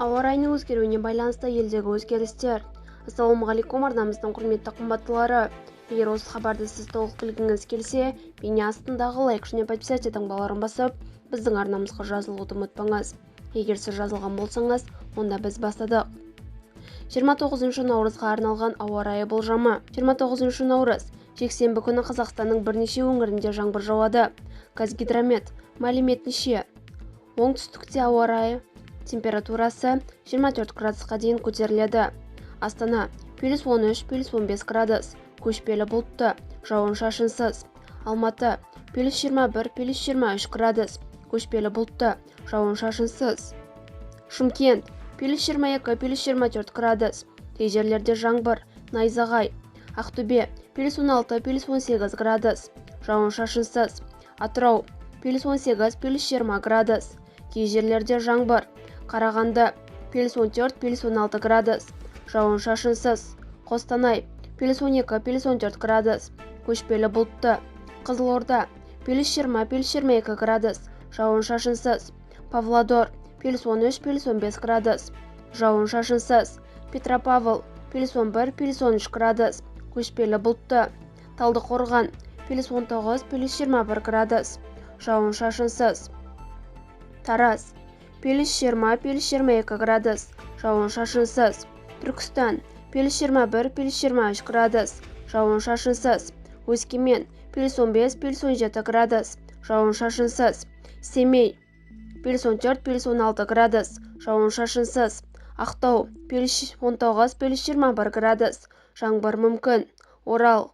Ауа райының өзгеруіне байланысты елдегі өзгерістер. Ассалаумағалейкум, арнамыздың құрметті қымбаттылары. Егер осы хабарды сіз толық білгіңіз келсе, бейне астындағы лайк және подписаться таңбаларын басып, біздің арнамызға жазылуды ұмытпаңыз. Егер сіз жазылған болсаңыз, онда біз бастадық. 29 наурызға арналған ауа райы болжамы. 29 наурыз жексенбі күні Қазақстанның бірнеше өңірінде жаңбыр жауады. Қазгидромет мәліметінше, оңтүстікте ауа райы температурасы 24 градусқа дейін көтеріледі. Астана +13, +15 градус, көшпелі бұлтты, жауын-шашынсыз. Алматы +21, +23 градус, көшпелі бұлтты, жауын-шашынсыз. Шымкент +22, +24 градус, кей жерлерде жаңбыр, найзағай. Ақтөбе +16, +18 градус, жауын-шашынсыз. Атырау +18, +20 градус, кей жерлерде жаңбыр. Қарағанды +14, +16 градус, жауын-шашынсыз. Қостанай +12, +14 градус, көшпелі бұлтты. Қызылорда +20, +22 градус, жауын-шашынсыз. Павлодар +13, +15 градус, жауын-шашынсыз. Петропавл +11, +13 градус, көшпелі бұлтты. Талдықорған +19, +21 градус, жауын-шашынсыз. Тараз +20, +22 градус, жауын-шашынсыз. Түркістан +21, +23 градус, жауын-шашынсыз. Өскемен +15, +17 градус, жауын-шашынсыз. Семей +14, +16 градус, жауын-шашынсыз. Ақтау +19, +21 градус, жаңбыр мүмкін. Орал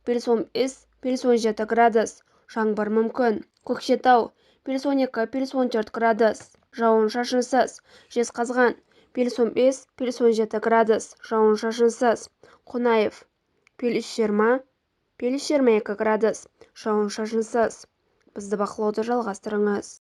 +15, +17 градус, жаңбыр мүмкін. Көкшетау +12, +14 градус, жауын-шашынсыз. Жезқазған +15, +17 градус, жауын-шашынсыз. Қонаев +20, +22 градус, жауын-шашынсыз. Бізді бақылауды жалғастырыңыз.